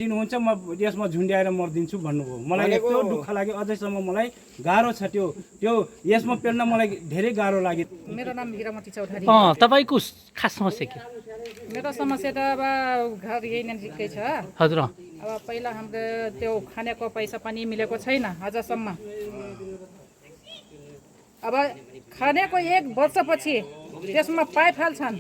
दिनुहुन्छ म यसमा झुन्ड्याएर मर्दिन्छु भन्नुभयो। मलाई यस्तो दुःख लाग्यो, अझैसम्म मलाई गाह्रो छ त्यो यसमा पेल्न मलाई धेरै गाह्रो लाग्यो। मेरो नाम हीरामती चौधरी। तपाईको खास समस्या के? मेरो समस्या त अब घर यही नजिकै छ। हजुर। अब पहिला हाम्रो त्यो खानेको पैसा पनि मिलेको छैन अझसम्म। अब खानेको 1 वर्षपछि त्यसमा पाइप हाल्छन्,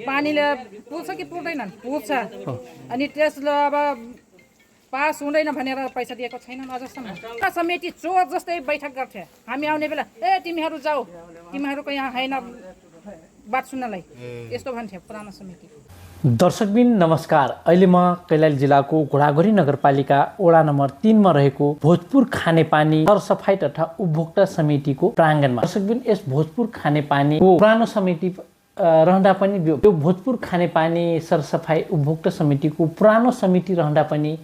पानीले पुग्छ कि पुग्दैनन्? पुग्छ। अनि त्यसले अब पास हुँदैन भनेर पैसा दिएको छैनन् अझसम्म। समिति चोर जस्तै बैठक गर्थे। हामी आउने बेला तिमीहरू जाऊ, तिमीहरूको यहाँ हैन बात सुन्नलाई, यस्तो भन्थे पुरानो समिति। दर्शकबिन नमस्कार। अहिले म कैलाली जिल्लाको घोडाघोरी नगरपालिका वडा नम्बर 3 मा रहेको भोजपुर खानेपानी सरसफाई तथा उपभोक्ता समितिको प्राङ्गणमा। दर्शकबिन यस भोजपुर खानेपानीको पुरानो समिति रहँदा पनि त्यो भोजपुर खानेपानी सरसफाई उपभोक्ता समितिको पुरानो समिति रहँदा पनि,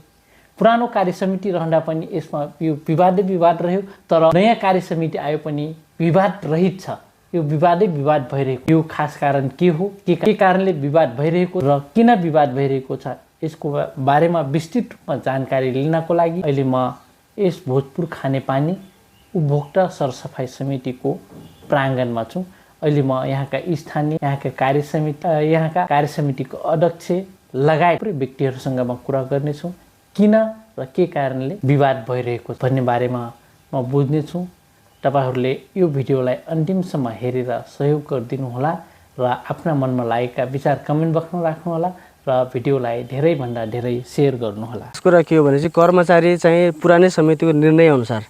पुरानो कार्य समिति रहँदा पनि यसमा यो विवादै विवाद रह्यो। तर नयाँ कार्य समिति आयो पनि विवाद रहित छ। यो विवादै विवाद भइरहेको, यो खास कारण के हो, के कारणले विवाद भइरहेको र किन विवाद भइरहेको छ, यसको बारेमा विस्तृत रूपमा जानकारी लिनको लागि अहिले म यस भोजपुर खानेपानी उपभोक्ता सरसफाई समितिको प्राङ्गणमा छु। अहिले म यहाँका स्थानीय, यहाँका कार्य समितिको अध्यक्ष लगायत व्यक्तिहरूसँग म कुरा गर्नेछु। किन र के कारणले विवाद भइरहेको भन्ने बारेमा म बुझ्नेछु। तपाईहरूले यो भिडियोलाई अन्तिमसम्म हेरेर सहयोग गरिदिनुहोला र आफ्ना मनमा लागेका विचार कमेन्ट बक्समा राख्नुहोला र भिडियोलाई धेरैभन्दा धेरै सेयर गर्नुहोला। कुरा के हो भने चाहिँ कर्मचारी चाहिँ पुरानै समितिको निर्णयअनुसार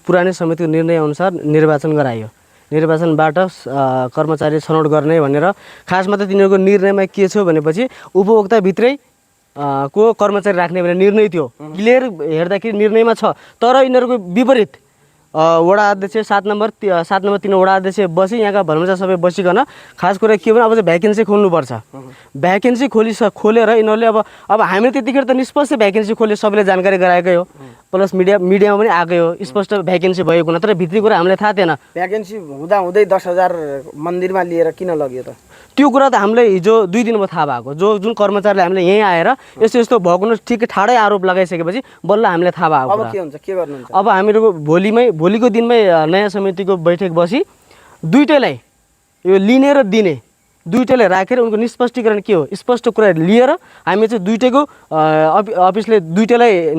पुरानै समितिको निर्णयअनुसार निर्वाचन गरायो। निर्वाचनबाट कर्मचारी छनौट गर्ने भनेर खासमा त तिनीहरूको निर्णयमा के छ भनेपछि उपभोक्ताभित्रै को कर्मचारी राख्ने भन्ने निर्णय थियो। क्लियर हेर्दाखेरि निर्णयमा छ। तर यिनीहरूको विपरीत वडा अध्यक्ष 7 नम्बर 3 वडा अध्यक्ष बसी यहाँका भर्मचा सबै बसिकन खास कुरा के भने अब चाहिँ भ्याकेन्सी खोल्नुपर्छ। भ्याकेन्सी खोलेर यिनीहरूले अब हामीले त्यतिखेर त निष्पक्ष भ्याकेन्सी खोले सबैले जानकारी गराएकै हो, प्लस मिडियामा पनि आएकै हो, स्पष्ट भ्याकेन्सी भएको हुन। तर भित्री कुरा हामीलाई थाहा थिएन। भ्याकेन्सी हुँदै 10,000 मन्दिरमा लिएर किन लग्यो त? त्यो कुरा त हामीलाई हिजो 2 दिन भयो थाहा भएको। जुन कर्मचारीले हामीले यहीँ आएर यस्तो भएको ठिक ठाडै आरोप लगाइसकेपछि बल्ल हामीलाई थाहा भएको। अब के हुन्छ, के गर्नुहुन्छ? अब हामीहरूको भोलिको दिनमै नयाँ समितिको बैठक बसी दुईटैलाई यो लिने र दिने दुईटैलाई राखेर उनको निष्पष्टीकरण के हो स्पष्ट कुरा लिएर हामी चाहिँ दुईटैको अफिसले दुईटैलाई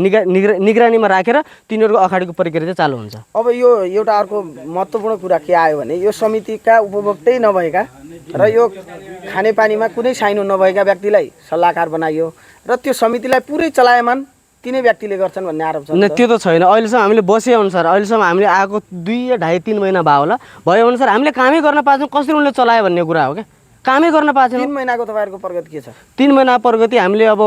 निगरानीमा राखेर तिनीहरूको अगाडिको प्रक्रिया चाहिँ चालु हुन्छ। अब यो एउटा अर्को महत्त्वपूर्ण कुरा के आयो भने यो समितिका उपभोक्तै नभएका र यो खानेपानीमा कुनै साइनो नभएका व्यक्तिलाई सल्लाहकार बनाइयो र त्यो समितिलाई पुरै चलायमान तिनै व्यक्तिले गर्छन् भन्ने आरोप छ। त्यो त छैन। अहिलेसम्म हामीले बसेअनुसार अहिलेसम्म हामीले आएको 2.5-3 महिना भयो होला, भएअनुसार हामीले कामै गर्न पाएछौँ। कसरी उनले चलायो भन्ने कुरा हो क्या। कामै गर्न पाएछौँ। 3 महिनाको तपाईँहरूको प्रगति के छ? 3 महिना प्रगति हामीले अब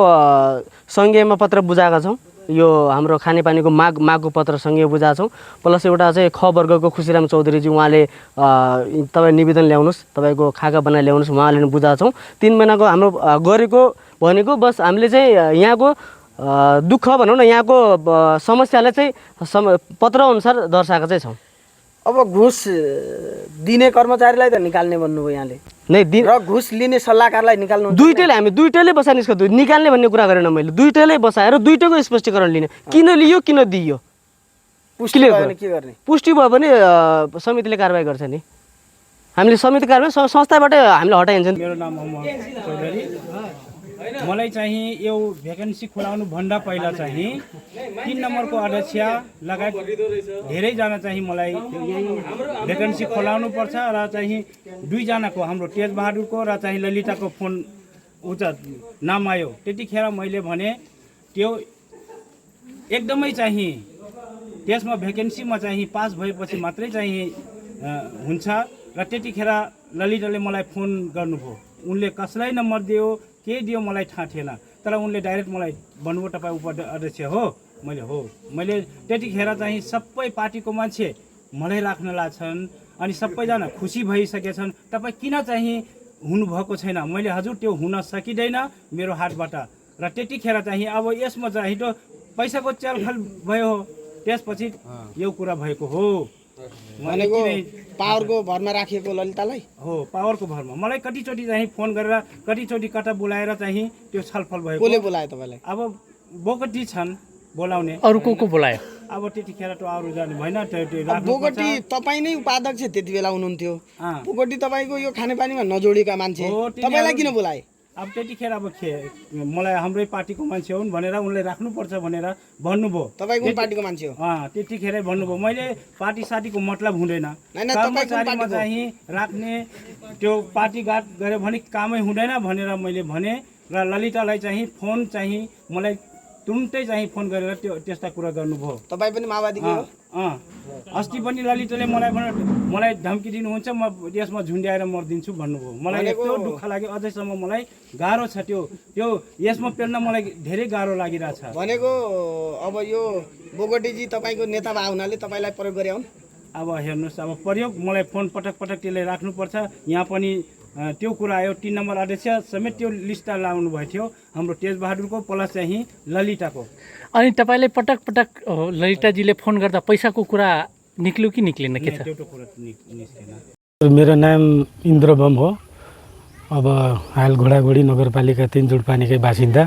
सङ्घीयमा पत्र बुझाएका छौँ। यो हाम्रो खानेपानीको मागको पत्र सङ्घीय बुझाएको छौँ। प्लस एउटा चाहिँ ख वर्गको खुसीराम चौधरीजी उहाँले तपाईँ निवेदन ल्याउनुहोस्, तपाईँको खाका बनाएर ल्याउनुहोस्, उहाँले बुझाएको छौँ। 3 महिनाको हाम्रो गरेको भनेको बस हामीले चाहिँ यहाँको दुःख भनौँ न, यहाँको समस्यालाई चाहिँ पत्रअनुसार दर्शाएका चाहिँ छौँ। अब घुस दिने कर्मचारीलाई त निकाल्ने भन्नुभयो यहाँले नै र घुस लिने सल्लाहकारलाई निकाल्नु? दुईटैले बसाइ निस्कनु निकाल्ने भन्ने कुरा गरेन मैले। दुईटैले बसाएर दुईटैको स्पष्टीकरण लिने, किन लियो किन दियो पुष्टि भयो भने के गर्ने? पुष्टि भयो भने समितिले कारबाही गर्छ नि। हामीले समिति कारबाही संस्थाबाट हामीले हटाइन्छ। मेरो नाम मोहम्मद चौधरी। मलाई चाहिँ यो भ्याकेन्सी खोलाउनु भन्दा पहिला चाहिँ 3 नम्बरको अध्यक्ष लगायत धेरैजना चाहिँ मलाई भ्याकेन्सी खोलाउनु पर्छ र चाहिँ 2 जनाको हाम्रो तेज बहादुरको र चाहिँ ललिताको फोन नाम आयो। त्यतिखेर मैले भने त्यो एकदमै चाहिँ त्यसमा भ्याकेन्सीमा चाहिँ पास भएपछि मात्रै चाहिँ हुन्छ र त्यतिखेर ललिताले मलाई फोन गर्नुभयो। उनले कसलाई नम्बर दियो के दियो मलाई थाहा थिएन, तर उनले डाइरेक्ट मलाई भन्नुभयो तपाईँ उपाध्यक्ष हो? मैले त्यतिखेर चाहिँ सबै पार्टीको मान्छे मलाई राख्न लाग्छन् अनि सबैजना खुसी भइसकेछन्। तपाईँ किन चाहिँ हुनुभएको छैन? मैले हजुर त्यो हुन सकिँदैन मेरो हातबाट। र त्यतिखेर चाहिँ अब यसमा चाहिँ पैसाको चलखल भयो हो, त्यसपछि यो कुरा भएको हो। मैले भनेको किन पावरको भरमा राखिएको ललितालाई हो पावरको भरमा मलाई कतिचोटि चाहिँ फोन गरेर कतिचोटि कता बोलाएर चाहिँ त्यो छलफल भएको कसले बोलायो तपाईँलाई अब बोगटी छन् बोलाउने अरू को बोलायो अब त्यतिखेर त अरू जानु भएन त्यो राख्नु बोगटी तपाईँ नै उपाध्यक्ष त्यति बेला हुनुहुन्थ्यो अँ। बोगटी तपाईँको यो खानेपानीमा नजोडिएका मान्छे हो, तिनीहरू- तपाईँलाई किन बोलाए अब त्यतिखेर अब मलाई हाम्रै पार्टीको मान्छे हुन् भनेर उनले राख्नुपर्छ भनेर भन्नुभयो तपाईँ कुन पार्टीको मान्छे हो त्यतिखेरै भन्नुभयो मैले पार्टी साटीको मतलब हुँदैन होइन, तपाईँ कुन कर्मचारीमा पार्टीको? चाहिँ राख्ने त्यो पार्टीघाट गऱ्यो भने कामै हुँदैन भनेर मैले भने र ललितालाई चाहिँ फोन चाहिँ मलाई तुरुन्तै चाहिँ फोन गरेर त्यो त्यस्ता कुरा गर्नुभयो तपाईँ पनि माओवादीकै हो अस्ति पनि ललितले मलाई धम्की दिनुहुन्छ म यसमा झुन्ड्याएर मरिदिन्छु भन्नुभयो मलाई यस्तो दुःख लाग्यो अझैसम्म मलाई गाह्रो छ त्यो यसमा पेल्न मलाई धेरै गाह्रो लागिरहेछ भनेको अब यो बोगटीजी तपाईँको नेता भए हुनाले तपाईँलाई प्रयोग गरे हुन् अब हेर्नुहोस् अब प्रयोग मलाई फोन पटक पटक त्यसले राख्नुपर्छ यहाँ पनि त्यो कुरा आयो 3 नम्बर अध्यक्ष समेत त्यो लिस्ट लाउनु भएको थियो हाम्रो तेजबहादुरको प्लस चाहिँ ललिताको अनि तपाईँले पटक पटक ललिताजीले फोन गर्दा पैसाको कुरा निक्ल्यो कि निक्लेन के छ त्यो कुरा निस्केन मेरो नाम इन्द्रबम हो अब हाल घोडाघोडी नगरपालिका 3 जुडपानीकै बासिन्दा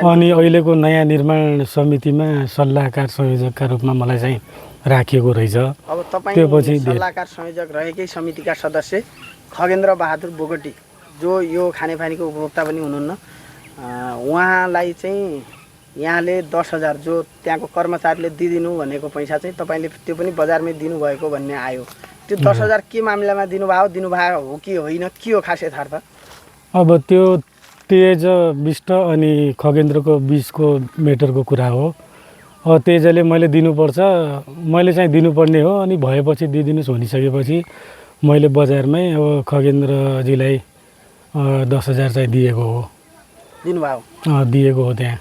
अनि अहिलेको नयाँ निर्माण समितिमा सल्लाहकार संयोजकका रूपमा मलाई चाहिँ राखिएको रहेछ अब तपाईँ त्यो पछि सल्लाहकार संयोजक रहेकै समितिका सदस्य खगेन्द्र बहादुर बोगटी जो यो खानेपानीको उपभोक्ता पनि हुनुहुन्न उहाँलाई चाहिँ यहाँले 10,000 जो त्यहाँको कर्मचारीले दिइदिनु भनेको पैसा चाहिँ तपाईँले त्यो पनि बजारमै दिनुभएको भन्ने आयो त्यो 10,000 के मामिलामा दिनुभयो हो कि होइन के हो खास यथार्थ अब त्यो तेज विष्ट अनि खगेन्द्रको बिचको मेटरको कुरा हो अब तेजले मैले दिनुपर्छ मैले चाहिँ दिनुपर्ने हो अनि भएपछि दिइदिनुहोस् भनिसकेपछि मैले बजारमै अब खगेन्द्रजीलाई 10,000 चाहिँ दिएको हो दिएको हो त्यहाँ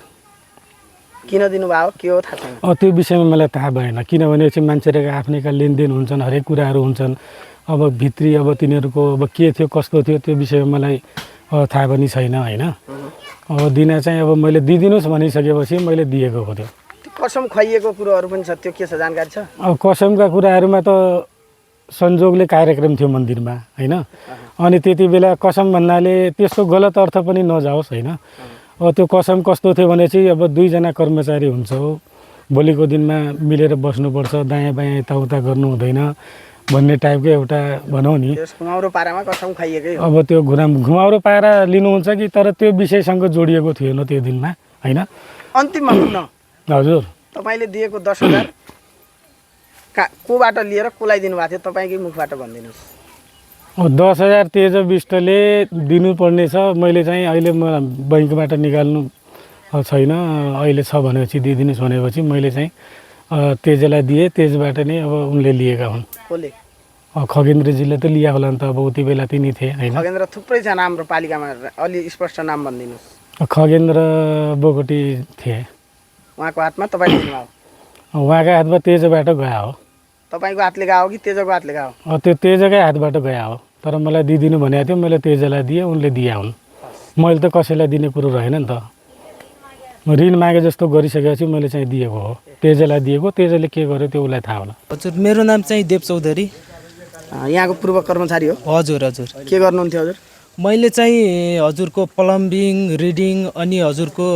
किन दिनुभयो के हो थाहा छैन त्यो विषयमा मलाई थाहा भएन किनभने चाहिँ मान्छेहरूको आफ्नैका लेनदेन हुन्छन् हरेक कुराहरू हुन्छन् अब भित्री अब तिनीहरूको अब के थियो कस्तो थियो त्यो विषयमा मलाई थाहा पनि छैन होइन अब दिन चाहिँ अब मैले दिइदिनुहोस् भनिसकेपछि मैले दिएको हो त्यो कसम खुवाइएको कुरोहरू पनि छ त्यो के छ जानकारी छ अब कसमका कुराहरूमा त संजोगले कार्यक्रम थियो मन्दिरमा होइन अनि त्यति बेला कसम भन्नाले त्यस्तो गलत अर्थ पनि नजाओस् होइन अब त्यो कसम कस्तो थियो भने चाहिँ अब 2 जना कर्मचारी हुन्छ हो भोलिको दिनमा मिलेर बस्नुपर्छ दायाँ बायाँ यताउता गर्नु हुँदैन भन्ने टाइपको एउटा भनौँ नि घुमाउरो पारामा कसम खाइएकै अब त्यो घुमाउरो पारा लिनुहुन्छ कि तर त्यो विषयसँग जोडिएको थिएन त्यो दिनमा होइन अन्तिममा पुग्न हजुर तपाईँले दिएको 10,000 कोबाट लिएर कसलाई दिनुभएको थियो तपाईँकै मुखबाट भनिदिनुहोस् 10,000 तेज विष्टले दिनुपर्ने छ मैले चाहिँ अहिले म बैङ्कबाट निकाल्नु छैन अहिले छ भनेपछि दिइदिनुहोस् भनेपछि मैले चाहिँ तेजलाई दिएँ तेजबाट नै अब उनले लिएका हुन् कसले खगेन्द्रजीले त लिया होला नि त अब उति बेला तिनी थिए होइन खगेन्द्र थुप्रै छ हाम्रो पालिकामा अलि स्पष्ट नाम भनिदिनुहोस् खगेन्द्र बोगटी थिए उहाँको हातमा तपाईँले दिनुभयो उहाँको हातमा तेजबाट गयो हो तपाईँको हातले गयो कि तेजको हातले गयो त्यो तेजकै हातबाट गयो हो तर मलाई दिइदिनु भनेको थियो मैले तेजलाई दिएँ उनले दिए हुन् मैले त कसैलाई दिने कुरो रहेन नि त ऋण मागे जस्तो गरिसकेपछि मैले चाहिँ दिएको हो तेजलाई दिएको तेजले के गर्यो त्यो उसलाई थाहा होला हजुर मेरो नाम चाहिँ देव चौधरी यहाँको पूर्व कर्मचारी हो हजुर हजुर के गर्नुहुन्थ्यो हजुर मैले चाहिँ हजुरको प्लम्बिङ रिडिङ अनि हजुरको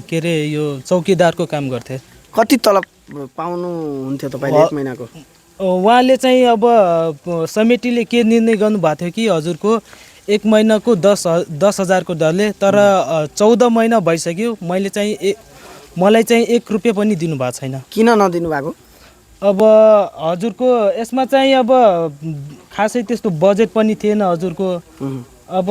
के अरे यो चौकीदारको काम गर्थेँ कति तलब पाउनुहुन्थ्यो तपाईँले 1 महिनाको उहाँले चाहिँ अब समितिले के निर्णय गर्नुभएको थियो कि हजुरको 1 महिनाको 10,000को दरले तर 14 महिना भइसक्यो मैले चाहिँ मलाई चाहिँ 1 रुपियाँ पनि दिनुभएको छैन किन नदिनु भएको अब हजुरको यसमा चाहिँ अब खासै त्यस्तो बजेट पनि थिएन हजुरको अब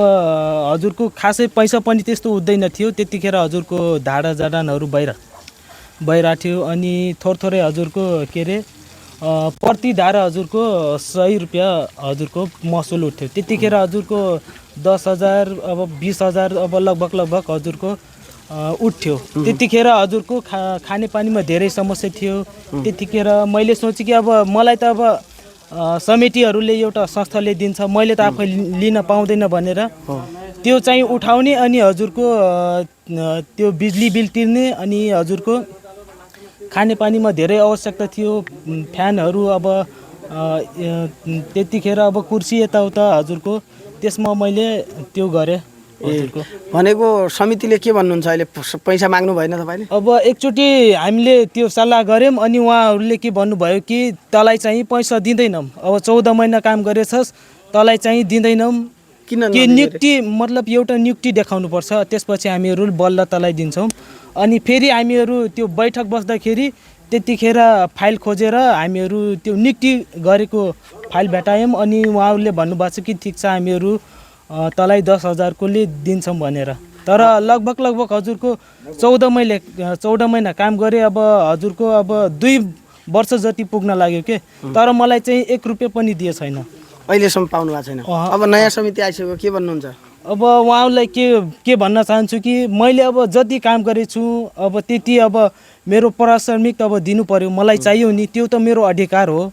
हजुरको खासै पैसा पनि त्यस्तो हुँदैन थियो त्यतिखेर हजुरको धाडा जाडानहरू भइरहेको थियो अनि थोरै हजुरको के अरे प्रति धारा हजुरको 100 रुपियाँ हजुरको महसुल उठ्थ्यो त्यतिखेर हजुरको 10,000 अब 20,000 अब लगभग हजुरको उठ्थ्यो त्यतिखेर हजुरको खानेपानीमा धेरै समस्या थियो त्यतिखेर मैले सोचेँ कि अब मलाई त अब समितिहरूले एउटा संस्थाले दिन्छ मैले त आफै लिन पाउँदैन भनेर त्यो चाहिँ उठाउने अनि हजुरको त्यो बिजुली बिल तिर्ने अनि हजुरको खानेपानीमा धेरै आवश्यकता थियो फ्यानहरू अब त्यतिखेर अब कुर्सी यताउता हजुरको त्यसमा मैले त्यो गरेँ हजुरको। भनेको समितिले के भन्नुहुन्छ अहिले पैसा माग्नु भएन तपाईँले? अब एकचोटि हामीले त्यो सल्लाह गऱ्यौँ अनि उहाँहरूले के भन्नुभयो कि तँलाई चाहिँ पैसा दिँदैनौँ, अब 14 महिना काम गरेछस् तँलाई चाहिँ दिँदैनौँ किन कि नियुक्ति मतलब एउटा नियुक्ति देखाउनुपर्छ, त्यसपछि हामीहरू बल्ल तँलाई दिन्छौँ। अनि फेरि हामीहरू त्यो बैठक बस्दाखेरि त्यतिखेर फाइल खोजेर हामीहरू त्यो नियुक्ति गरेको फाइल भेटायौँ अनि उहाँहरूले भन्नुभएको छ कि ठिक छ हामीहरू तँलाई 10,000कोले दिन्छौँ भनेर। तर लगभग हजुरको 14 महिना काम गरेँ। अब हजुरको अब 2 वर्ष जति पुग्न लाग्यो के, तर मलाई चाहिँ 1 रुपियाँ पनि दिए छैन अहिलेसम्म पाउनु भएको छैन। अब नयाँ समिति आइसक्यो, के भन्नुहुन्छ? अब उहाँलाई के भन्न चाहन्छु कि मैले अब जति काम गरेछु अब त्यति अब मेरो पारिश्रमिक त अब दिनु पर्यो, मलाई चाहियो नि, त्यो त मेरो अधिकार हो।